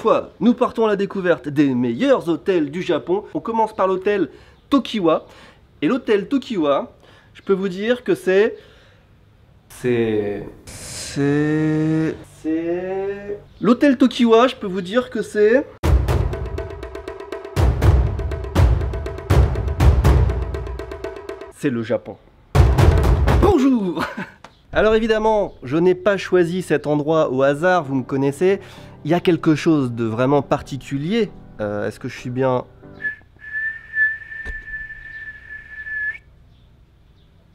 fois, nous partons à la découverte des meilleurs hôtels du Japon. On commence par l'hôtel Tokiwa. Et l'hôtel Tokiwa, je peux vous dire que c'est... L'hôtel Tokiwa, je peux vous dire que c'est... C'est le Japon. Bonjour. Alors évidemment, je n'ai pas choisi cet endroit au hasard, vous me connaissez. Il y a quelque chose de vraiment particulier. Est-ce que je suis bien...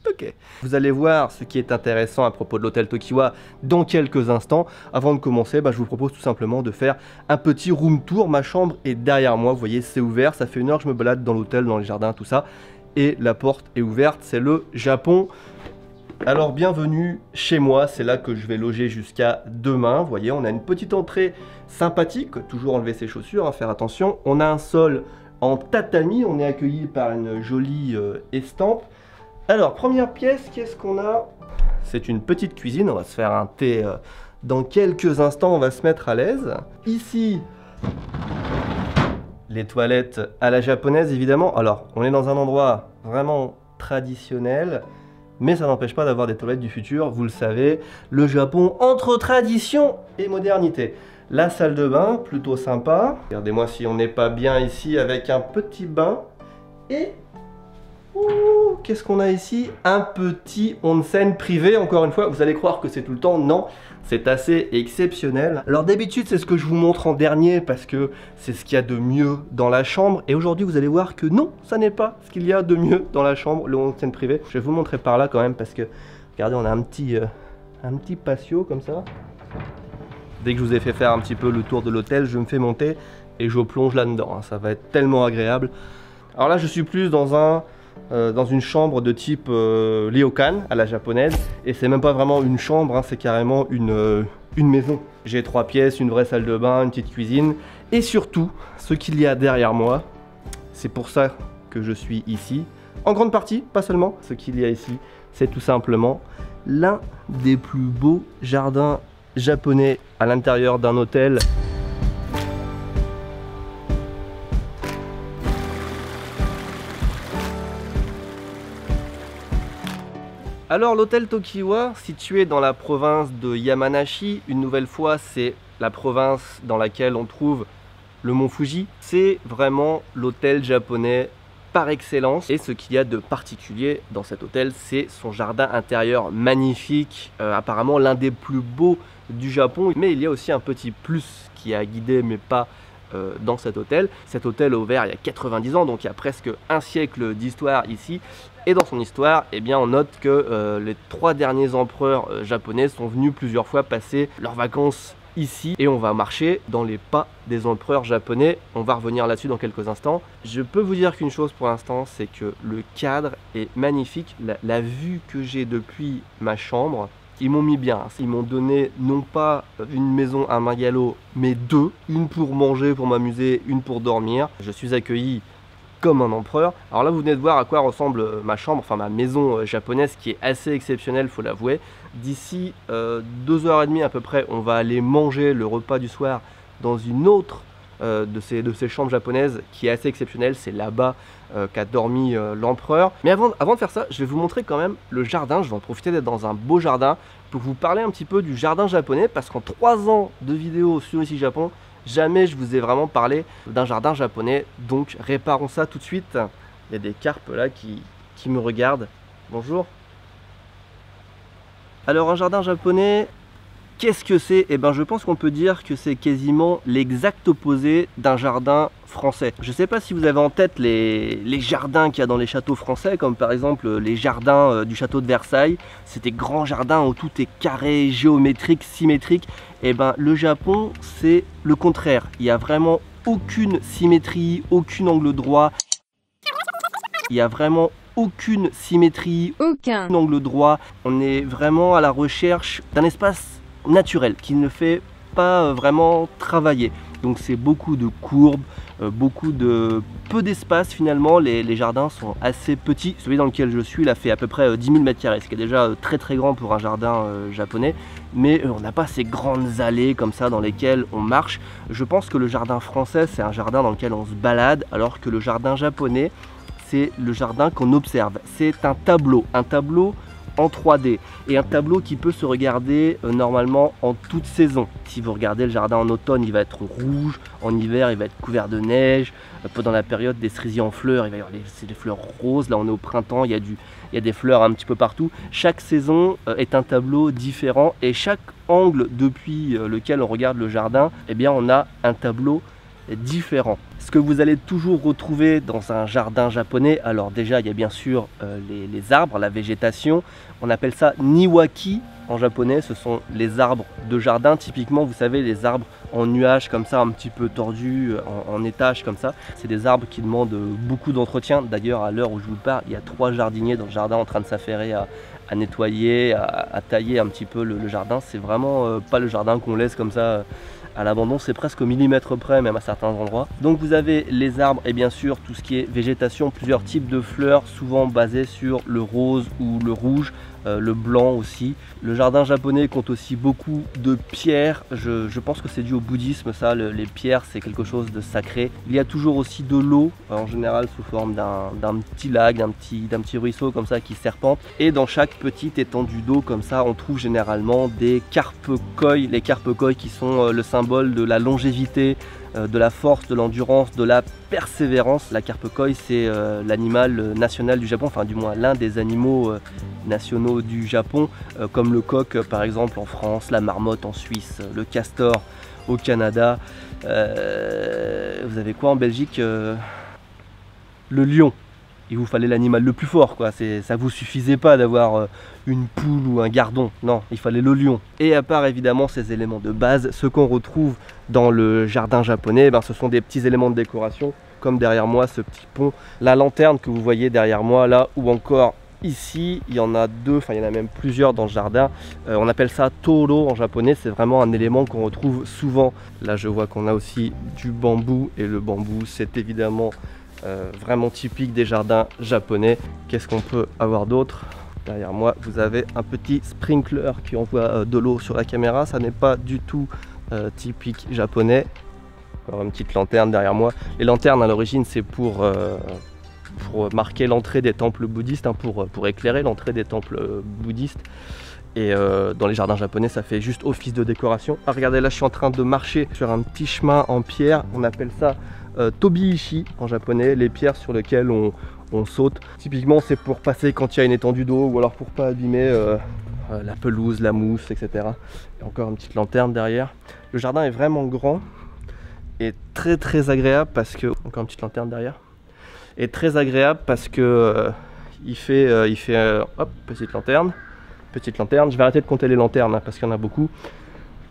Ok. Vous allez voir ce qui est intéressant à propos de l'hôtel Tokiwa dans quelques instants. Avant de commencer, je vous propose tout simplement de faire un petit room tour. Ma chambre est derrière moi, vous voyez, c'est ouvert. Ça fait une heure que je me balade dans l'hôtel, dans les jardins, tout ça. Et la porte est ouverte, c'est le Japon. Alors bienvenue chez moi, c'est là que je vais loger jusqu'à demain. Vous voyez, on a une petite entrée sympathique, toujours enlever ses chaussures, faire attention. On a un sol en tatami, on est accueilli par une jolie estampe. Alors première pièce, qu'est-ce qu'on a? C'est une petite cuisine, on va se faire un thé dans quelques instants, on va se mettre à l'aise. Ici, les toilettes à la japonaise évidemment. Alors on est dans un endroit vraiment traditionnel. Mais ça n'empêche pas d'avoir des toilettes du futur, vous le savez, le Japon entre tradition et modernité. La salle de bain, plutôt sympa. Regardez-moi si on n'est pas bien ici avec un petit bain. Et... qu'est-ce qu'on a ici? Un petit onsen privé, encore une fois, vous allez croire que c'est tout le temps, non. C'est assez exceptionnel. Alors d'habitude c'est ce que je vous montre en dernier parce que c'est ce qu'il y a de mieux dans la chambre. Et aujourd'hui vous allez voir que non, ça n'est pas ce qu'il y a de mieux dans la chambre, le onsen privé. Je vais vous montrer par là quand même parce que, regardez, on a un petit patio comme ça. Dès que je vous ai fait faire un petit peu le tour de l'hôtel, je me fais monter et je plonge là-dedans. Ça va être tellement agréable. Alors là je suis plus dans une chambre de type ryokan à la japonaise, et c'est même pas vraiment une chambre, c'est carrément une maison. J'ai 3 pièces, une vraie salle de bain, une petite cuisine, et surtout ce qu'il y a derrière moi, c'est pour ça que je suis ici, en grande partie, pas seulement. Ce qu'il y a ici, c'est tout simplement l'un des plus beaux jardins japonais à l'intérieur d'un hôtel. Alors l'hôtel Tokiwa, situé dans la province de Yamanashi, une nouvelle fois c'est la province dans laquelle on trouve le mont Fuji. C'est vraiment l'hôtel japonais par excellence. Et ce qu'il y a de particulier dans cet hôtel, c'est son jardin intérieur magnifique, apparemment l'un des plus beaux du Japon. Mais il y a aussi un petit plus qui a guidé mais pas dans cet hôtel. Cet hôtel est ouvert il y a 90 ans, donc il y a presque un siècle d'histoire ici. Et dans son histoire, eh bien, on note que les 3 derniers empereurs japonais sont venus plusieurs fois passer leurs vacances ici. Et on va marcher dans les pas des empereurs japonais. On va revenir là-dessus dans quelques instants. Je peux vous dire qu'une chose pour l'instant, c'est que le cadre est magnifique. La vue que j'ai depuis ma chambre, ils m'ont mis bien. Ils m'ont donné non pas une maison, un bungalow, mais 2. Une pour manger, pour m'amuser, une pour dormir. Je suis accueilli comme un empereur. Alors là vous venez de voir à quoi ressemble ma chambre, enfin ma maison japonaise, qui est assez exceptionnelle, faut l'avouer. D'ici 2h30 à peu près, on va aller manger le repas du soir dans une autre de ces chambres japonaises qui est assez exceptionnelle. C'est là-bas qu'a dormi l'empereur. Mais avant de faire ça, je vais vous montrer quand même le jardin. Je vais en profiter d'être dans un beau jardin pour vous parler un petit peu du jardin japonais, parce qu'en 3 ans de vidéos sur Ici Japon, jamais je vous ai vraiment parlé d'un jardin japonais, donc réparons ça tout de suite. Il y a des carpes là qui me regardent. Bonjour. Alors un jardin japonais, qu'est-ce que c'est? Eh bien je pense qu'on peut dire que c'est quasiment l'exact opposé d'un jardin français. Je ne sais pas si vous avez en tête les jardins qu'il y a dans les châteaux français, comme par exemple les jardins du château de Versailles. C'est des grands jardins où tout est carré, géométrique, symétrique. Et ben le Japon, c'est le contraire. Il n'y a vraiment aucune symétrie, aucun angle droit. Il n'y a vraiment aucune symétrie, aucun angle droit. On est vraiment à la recherche d'un espace naturel qui ne fait pas vraiment travailler. Donc c'est beaucoup de courbes, peu d'espace finalement, les jardins sont assez petits. Celui dans lequel je suis, il a fait à peu près 10 000 m², ce qui est déjà très très grand pour un jardin japonais, mais on n'a pas ces grandes allées comme ça dans lesquelles on marche. Je pense que le jardin français, c'est un jardin dans lequel on se balade, alors que le jardin japonais, c'est le jardin qu'on observe. C'est un tableau en 3D, et un tableau qui peut se regarder normalement en toute saison. Si vous regardez le jardin en automne, il va être rouge, en hiver il va être couvert de neige, pendant la période des cerisiers en fleurs, il va y avoir des fleurs roses, là on est au printemps, il y a des fleurs un petit peu partout. Chaque saison est un tableau différent, et chaque angle depuis lequel on regarde le jardin, eh bien on a un tableau différent. Ce que vous allez toujours retrouver dans un jardin japonais, alors déjà il y a bien sûr les arbres, la végétation, on appelle ça niwaki en japonais, ce sont les arbres de jardin, typiquement vous savez les arbres en nuages comme ça, un petit peu tordus, en étage comme ça, c'est des arbres qui demandent beaucoup d'entretien. D'ailleurs à l'heure où je vous parle, il y a 3 jardiniers dans le jardin en train de s'affairer à nettoyer, à tailler un petit peu le jardin. C'est vraiment pas le jardin qu'on laisse comme ça à l'abandon, c'est presque au millimètre près même à certains endroits. Donc vous avez les arbres et bien sûr tout ce qui est végétation, plusieurs types de fleurs, souvent basés sur le rose ou le rouge, le blanc aussi. Le jardin japonais compte aussi beaucoup de pierres, je pense que c'est dû au bouddhisme ça, les pierres c'est quelque chose de sacré. Il y a toujours aussi de l'eau, en général sous forme d'un petit lac, d'un petit ruisseau comme ça qui serpente. Et dans chaque petite étendue d'eau comme ça, on trouve généralement des carpe koi, les carpe koi qui sont le symbole de la longévité, de la force, de l'endurance, de la persévérance. La carpe koi c'est l'animal national du Japon, enfin du moins l'un des animaux nationaux du Japon, comme le coq par exemple en France, la marmotte en Suisse, le castor au Canada. Vous avez quoi en Belgique? Le lion. Il vous fallait l'animal le plus fort, quoi. Ça vous suffisait pas d'avoir une poule ou un gardon, non, il fallait le lion. Et à part évidemment ces éléments de base, ce qu'on retrouve dans le jardin japonais, ben, ce sont des petits éléments de décoration, comme derrière moi ce petit pont, la lanterne que vous voyez derrière moi là, ou encore ici, il y en a 2, enfin il y en a même plusieurs dans le jardin. On appelle ça toro en japonais, c'est vraiment un élément qu'on retrouve souvent. Là je vois qu'on a aussi du bambou, et le bambou c'est évidemment vraiment typique des jardins japonais. Qu'est-ce qu'on peut avoir d'autre? Derrière moi vous avez un petit sprinkler qui envoie de l'eau sur la caméra, ça n'est pas du tout typique japonais. Alors une petite lanterne derrière moi. Les lanternes à l'origine c'est pour marquer l'entrée des temples bouddhistes, hein, pour éclairer l'entrée des temples bouddhistes. Et dans les jardins japonais ça fait juste office de décoration. Ah, regardez, là je suis en train de marcher sur un petit chemin en pierre, on appelle ça tobi-ishi en japonais, les pierres sur lesquelles on saute. Typiquement c'est pour passer quand il y a une étendue d'eau, ou alors pour pas abîmer la pelouse, la mousse, etc. Et encore une petite lanterne derrière. Le jardin est vraiment grand et très très agréable parce que, encore une petite lanterne derrière, est très agréable parce que il fait hop, petite lanterne, je vais arrêter de compter les lanternes hein, parce qu'il y en a beaucoup.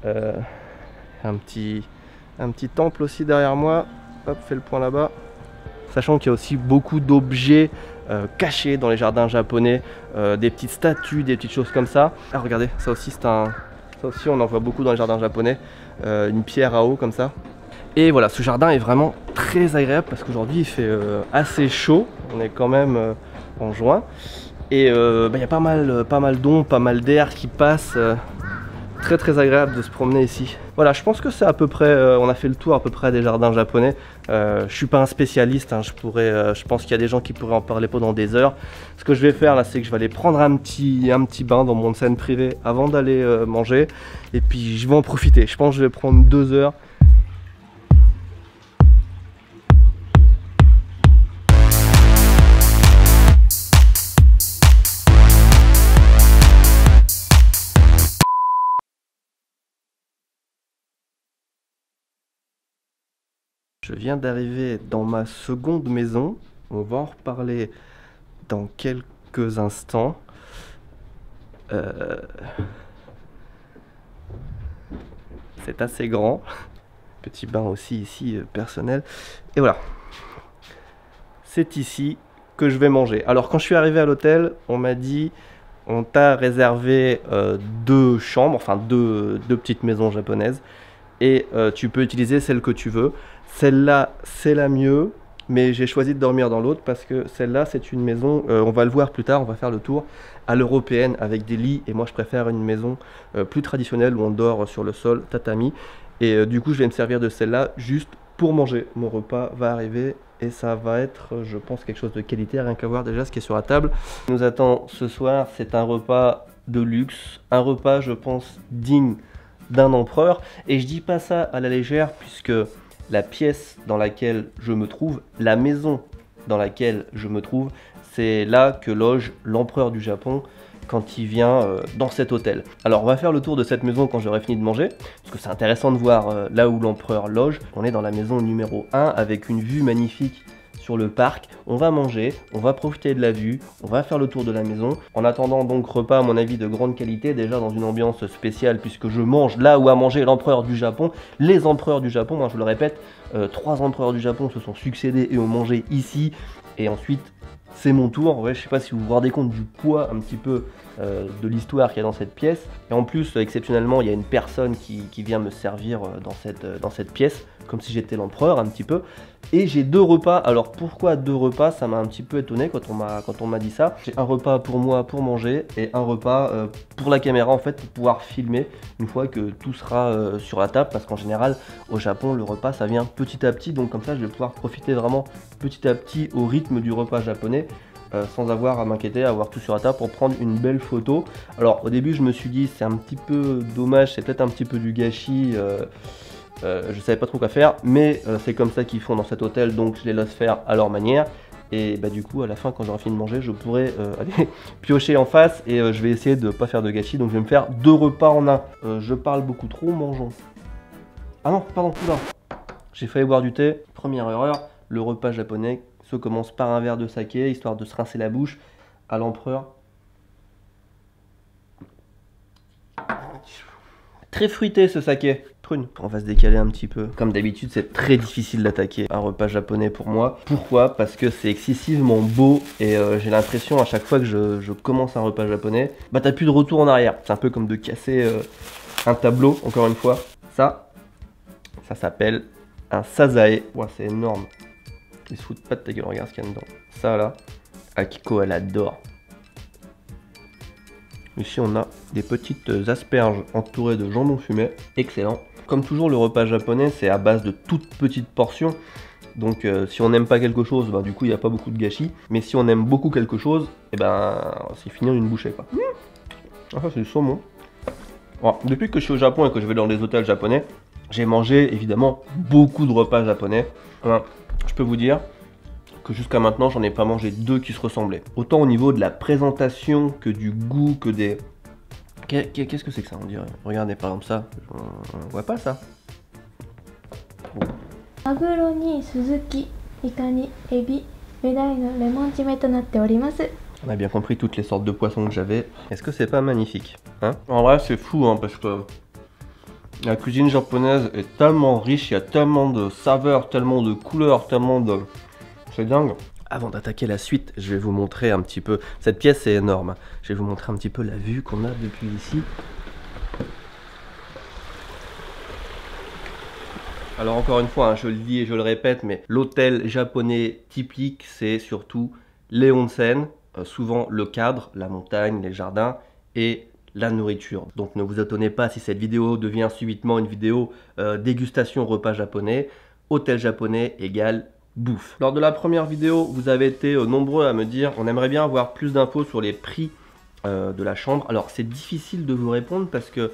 Un petit temple aussi derrière moi, hop, fait le point là-bas. Sachant qu'il y a aussi beaucoup d'objets cachés dans les jardins japonais, des petites statues, des petites choses comme ça. Ah regardez, ça aussi on en voit beaucoup dans les jardins japonais, une pierre à eau comme ça. Et voilà, ce jardin est vraiment très agréable parce qu'aujourd'hui il fait assez chaud, on est quand même en juin, et il y a pas mal d'ombre, pas mal d'air qui passe, très très agréable de se promener ici. Voilà, je pense que c'est à peu près, on a fait le tour à peu près des jardins japonais. Je suis pas un spécialiste, hein, je pense qu'il y a des gens qui pourraient en parler pendant des heures. Ce que je vais faire là, c'est que je vais aller prendre un petit bain dans mon onsen privé avant d'aller manger, et puis je vais en profiter. Je pense que je vais prendre 2 heures. Je viens d'arriver dans ma seconde maison, on va en reparler dans quelques instants. C'est assez grand, petit bain aussi ici personnel, et voilà, c'est ici que je vais manger. Alors quand je suis arrivé à l'hôtel, on m'a dit on t'a réservé 2 chambres, enfin deux petites maisons japonaises, et tu peux utiliser celle que tu veux. Celle-là, c'est la mieux, mais j'ai choisi de dormir dans l'autre parce que celle-là, c'est une maison, on va le voir plus tard, on va faire le tour à l'européenne avec des lits. Et moi, je préfère une maison plus traditionnelle où on dort sur le sol, tatami. Et du coup, je vais me servir de celle-là juste pour manger. Mon repas va arriver et ça va être, je pense, quelque chose de qualité, rien qu'à voir déjà ce qui est sur la table. Ce qui nous attend ce soir, c'est un repas de luxe, un repas, je pense, digne d'un empereur. Et je dis pas ça à la légère puisque la pièce dans laquelle je me trouve, la maison dans laquelle je me trouve, c'est là que loge l'empereur du Japon quand il vient dans cet hôtel. Alors on va faire le tour de cette maison quand j'aurai fini de manger, parce que c'est intéressant de voir là où l'empereur loge. On est dans la maison numéro 1 avec une vue magnifique sur le parc. On va manger, on va profiter de la vue, on va faire le tour de la maison. En attendant donc repas à mon avis de grande qualité, déjà dans une ambiance spéciale puisque je mange là où a mangé l'empereur du Japon. Les empereurs du Japon, moi je le répète, 3 empereurs du Japon se sont succédés et ont mangé ici. Et ensuite c'est mon tour. Ouais, je sais pas si vous vous rendez compte du poids un petit peu de l'histoire qu'il y a dans cette pièce. Et en plus, exceptionnellement, il y a une personne qui vient me servir dans cette pièce, comme si j'étais l'empereur un petit peu. Et j'ai 2 repas. Alors pourquoi 2 repas? Ça m'a un petit peu étonné quand on m'a dit ça. J'ai un repas pour moi pour manger et un repas pour la caméra en fait, pour pouvoir filmer une fois que tout sera sur la table. Parce qu'en général, au Japon, le repas ça vient petit à petit. Donc comme ça, je vais pouvoir profiter vraiment petit à petit au rythme du repas japonais. Sans avoir à m'inquiéter, à avoir tout sur la table pour prendre une belle photo. Alors au début je me suis dit c'est un petit peu dommage, c'est peut-être un petit peu du gâchis, je savais pas trop quoi faire, mais c'est comme ça qu'ils font dans cet hôtel, donc je les laisse faire à leur manière. Et bah du coup à la fin quand j'aurai fini de manger je pourrai aller piocher en face et je vais essayer de pas faire de gâchis, donc je vais me faire 2 repas en un. Je parle beaucoup trop, mangeons. Ah non, pardon, oula, j'ai failli boire du thé, première erreur, le repas japonais se commence par un verre de saké, histoire de se rincer la bouche à l'empereur. Très fruité ce saké. Prune. On va se décaler un petit peu. Comme d'habitude, c'est très difficile d'attaquer un repas japonais pour moi. Pourquoi? Parce que c'est excessivement beau et j'ai l'impression à chaque fois que je commence un repas japonais, bah t'as plus de retour en arrière. C'est un peu comme de casser un tableau, encore une fois. Ça s'appelle un sazae. Ouah, c'est énorme. Ils se foutent pas de ta gueule, regarde ce qu'il y a dedans. Ça là, Akiko elle adore. Ici on a des petites asperges entourées de jambon fumé, excellent. Comme toujours le repas japonais c'est à base de toutes petites portions. Donc si on n'aime pas quelque chose, bah, du coup il n'y a pas beaucoup de gâchis. Mais si on aime beaucoup quelque chose, et ben c'est fini en une bouchée quoi. Ah ça c'est du saumon. Alors, depuis que je suis au Japon et que je vais dans les hôtels japonais, j'ai mangé évidemment beaucoup de repas japonais. Enfin, je peux vous dire que jusqu'à maintenant, j'en ai pas mangé 2 qui se ressemblaient. Autant au niveau de la présentation que du goût, que des... Qu'est-ce que c'est que ça, on dirait? Regardez par exemple ça, on voit pas ça. Maguro ni suzuki, ika ni ebi, medai no lemon jime to natte orimasu. On a bien compris toutes les sortes de poissons que j'avais. Est-ce que c'est pas magnifique, hein? En vrai, c'est fou, hein, parce que la cuisine japonaise est tellement riche, il y a tellement de saveurs, tellement de couleurs, tellement de... C'est dingue. Avant d'attaquer la suite, je vais vous montrer un petit peu... Cette pièce est énorme. Je vais vous montrer un petit peu la vue qu'on a depuis ici. Alors encore une fois, hein, je le dis et je le répète, mais l'hôtel japonais typique, c'est surtout les onsen, souvent le cadre, la montagne, les jardins et la nourriture. Donc ne vous étonnez pas si cette vidéo devient subitement une vidéo dégustation repas japonais. Hôtel japonais égale bouffe. Lors de la première vidéo, vous avez été nombreux à me dire on aimerait bien avoir plus d'infos sur les prix de la chambre. Alors c'est difficile de vous répondre parce que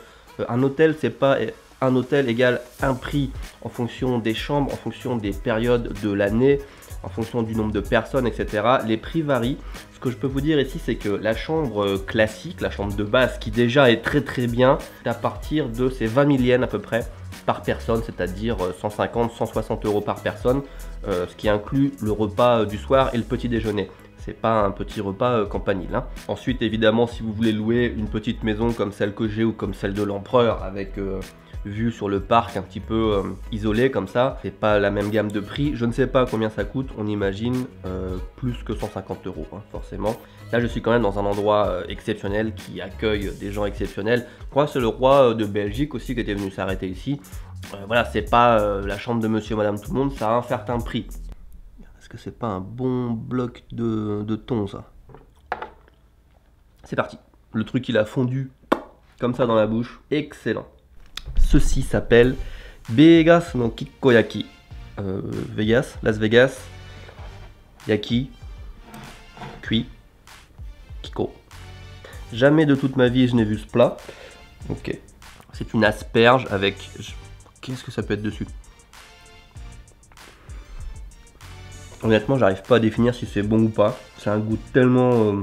un hôtel c'est pas un hôtel égale un prix en fonction des chambres, en fonction des périodes de l'année, en fonction du nombre de personnes, etc. Les prix varient. Ce que je peux vous dire ici, c'est que la chambre classique, la chambre de base, qui déjà est très bien, c'est à partir de ces 20 000 yens à peu près par personne, c'est-à-dire 150-160 € par personne, ce qui inclut le repas du soir et le petit déjeuner. C'est pas un petit repas campanile, hein. Ensuite, évidemment, si vous voulez louer une petite maison comme celle que j'ai ou comme celle de l'empereur avec vue sur le parc un petit peu isolé comme ça, c'est pas la même gamme de prix. Je ne sais pas combien ça coûte, on imagine plus que 150 €, hein, forcément. Là, je suis quand même dans un endroit exceptionnel qui accueille des gens exceptionnels. Je crois que c'est le roi de Belgique aussi qui était venu s'arrêter ici. Voilà, c'est pas la chambre de monsieur et madame tout le monde, ça a un certain prix. Est-ce que c'est pas un bon bloc de thon, ça? C'est parti. Le truc, il a fondu comme ça dans la bouche. Excellent. Ceci s'appelle Vegas no Kikkoyaki. Vegas, Las Vegas, Yaki, cuit, Kiko. Jamais de toute ma vie je n'ai vu ce plat. Ok. C'est une asperge avec... Qu'est-ce que ça peut être dessus? Honnêtement, j'arrive pas à définir si c'est bon ou pas. C'est un goût tellement...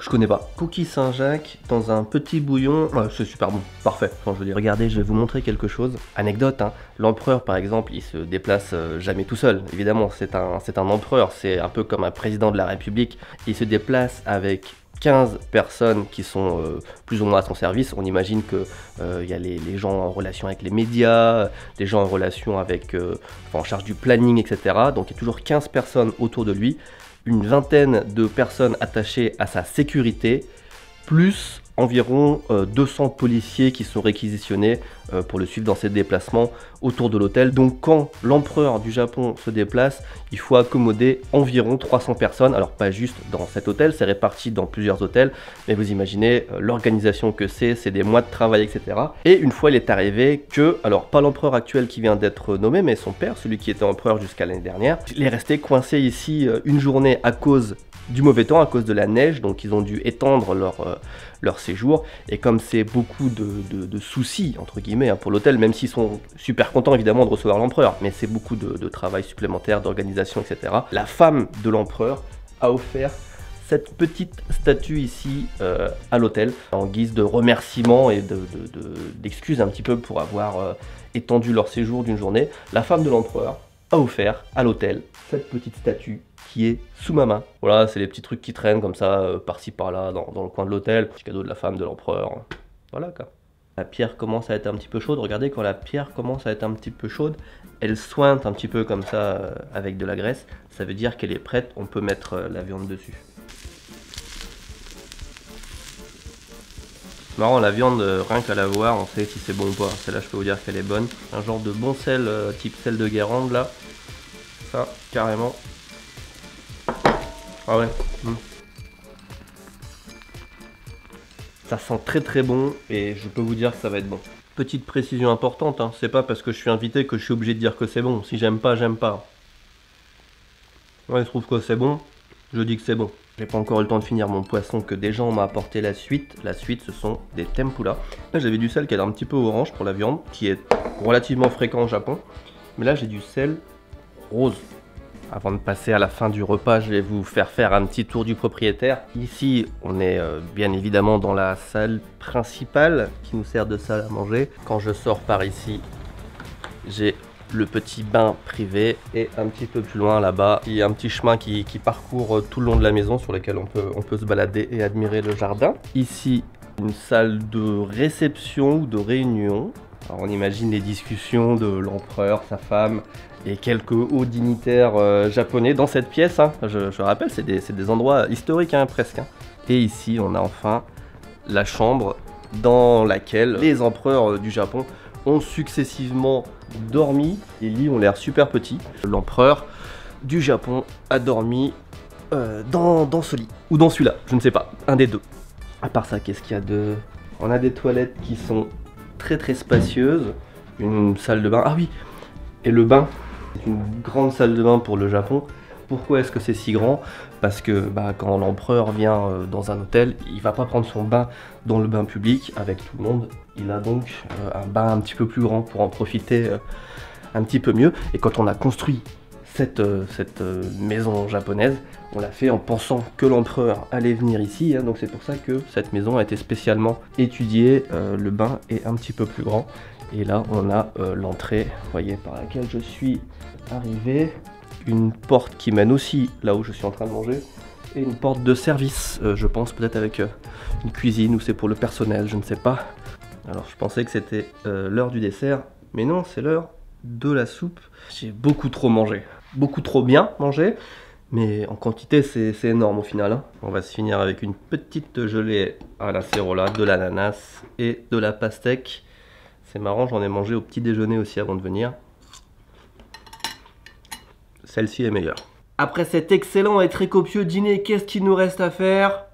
je connais pas. Cookie Saint-Jacques dans un petit bouillon. Ouais, c'est super bon, parfait. Enfin, je veux dire, regardez, je vais vous montrer quelque chose. Anecdote, hein. L'empereur par exemple, il se déplace jamais tout seul. Évidemment, c'est un empereur, c'est un peu comme un président de la République. Il se déplace avec 15 personnes qui sont plus ou moins à son service. On imagine que y a les gens en relation avec les médias, les gens en relation avec, enfin, en charge du planning, etc. Donc il y a toujours 15 personnes autour de lui, une vingtaine de personnes attachées à sa sécurité, plus environ 200 policiers qui sont réquisitionnés pour le suivre dans ses déplacements autour de l'hôtel. Donc quand l'empereur du Japon se déplace, il faut accommoder environ 300 personnes. Alors pas juste dans cet hôtel, c'est réparti dans plusieurs hôtels, mais vous imaginez l'organisation que c'est des mois de travail, etc. Et une fois il est arrivé que, alors pas l'empereur actuel qui vient d'être nommé, mais son père, celui qui était empereur jusqu'à l'année dernière, il est resté coincé ici une journée à cause du mauvais temps, à cause de la neige, donc ils ont dû étendre leur séjour. Et comme c'est beaucoup de soucis, entre guillemets, hein, pour l'hôtel, même s'ils sont super contents évidemment de recevoir l'empereur, mais c'est beaucoup de travail supplémentaire, d'organisation, etc. La femme de l'empereur a offert cette petite statue ici à l'hôtel, en guise de remerciement et d'excuses un petit peu pour avoir étendu leur séjour d'une journée. La femme de l'empereur a offert à l'hôtel cette petite statue qui est sous ma main. Voilà, c'est les petits trucs qui traînent comme ça, par-ci par-là, dans le coin de l'hôtel. Petit cadeau de la femme de l'empereur. Voilà quoi. La pierre commence à être un petit peu chaude. Regardez, quand la pierre commence à être un petit peu chaude, elle sointe un petit peu comme ça avec de la graisse. Ça veut dire qu'elle est prête, on peut mettre la viande dessus. Marrant, la viande, rien qu'à la voir, on sait si c'est bon ou pas. Celle-là, je peux vous dire qu'elle est bonne. Un genre de bon sel, type sel de Guérande, là. Ça, carrément. Ah ouais. Ça sent très très bon et je peux vous dire que ça va être bon. Petite précision importante, hein, c'est pas parce que je suis invité que je suis obligé de dire que c'est bon. Si j'aime pas, j'aime pas. Ouais, je trouve que c'est bon, je dis que c'est bon. J'ai pas encore eu le temps de finir mon poisson que des gens m'ont apporté la suite. La suite, ce sont des tempura. Là, j'avais du sel qui est un petit peu orange pour la viande, qui est relativement fréquent au Japon. Mais là, j'ai du sel rose. Avant de passer à la fin du repas, je vais vous faire un petit tour du propriétaire. Ici, on est bien évidemment dans la salle principale qui nous sert de salle à manger. Quand je sors par ici, j'ai le petit bain privé et un petit peu plus loin là-bas, il y a un petit chemin qui parcourt tout le long de la maison sur lequel on peut se balader et admirer le jardin. Ici, une salle de réception ou de réunion. Alors on imagine les discussions de l'empereur, sa femme et quelques hauts dignitaires japonais dans cette pièce. Hein. Je rappelle, c'est des endroits historiques hein, presque. Hein. Et ici, on a enfin la chambre dans laquelle les empereurs du Japon ont successivement dormi. Les lits ont l'air super petits. L'empereur du Japon a dormi dans ce lit. Ou dans celui-là, je ne sais pas, un des deux. À part ça, qu'est-ce qu'il y a de... On a des toilettes qui sont très très spacieuses. Une salle de bain, ah oui, et le bain. C'est une grande salle de bain pour le Japon. Pourquoi est-ce que c'est si grand? Parce que quand l'empereur vient dans un hôtel, il va pas prendre son bain dans le bain public avec tout le monde. Il a donc un bain un petit peu plus grand pour en profiter un petit peu mieux. Et quand on a construit cette maison japonaise, on l'a fait en pensant que l'empereur allait venir ici. Hein, donc c'est pour ça que cette maison a été spécialement étudiée. Le bain est un petit peu plus grand. Et là, on a l'entrée, vous voyez, par laquelle je suis arrivé. Une porte qui mène aussi là où je suis en train de manger. Et une porte de service, je pense peut-être avec une cuisine ou c'est pour le personnel, je ne sais pas. Alors je pensais que c'était l'heure du dessert, mais non, c'est l'heure de la soupe. J'ai beaucoup trop mangé, beaucoup trop bien mangé, mais en quantité c'est énorme au final. Hein. On va se finir avec une petite gelée à la cérola, de l'ananas et de la pastèque. C'est marrant, j'en ai mangé au petit déjeuner aussi avant de venir. Celle-ci est meilleure. Après cet excellent et très copieux dîner, qu'est-ce qu'il nous reste à faire?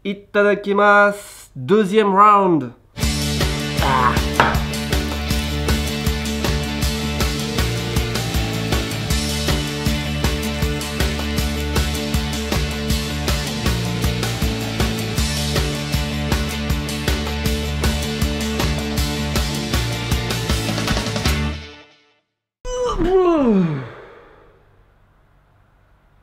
Itadakimasu, deuxième round.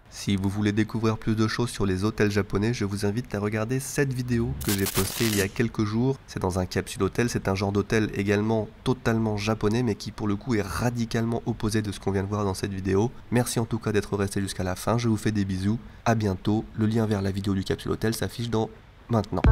Si vous voulez découvrir plus de choses sur les hôtels japonais, je vous invite à regarder cette vidéo que j'ai postée il y a quelques jours. C'est dans un capsule hôtel, c'est un genre d'hôtel également totalement japonais, mais qui pour le coup est radicalement opposé de ce qu'on vient de voir dans cette vidéo. Merci en tout cas d'être resté jusqu'à la fin, je vous fais des bisous, à bientôt. Le lien vers la vidéo du capsule hôtel s'affiche dans maintenant.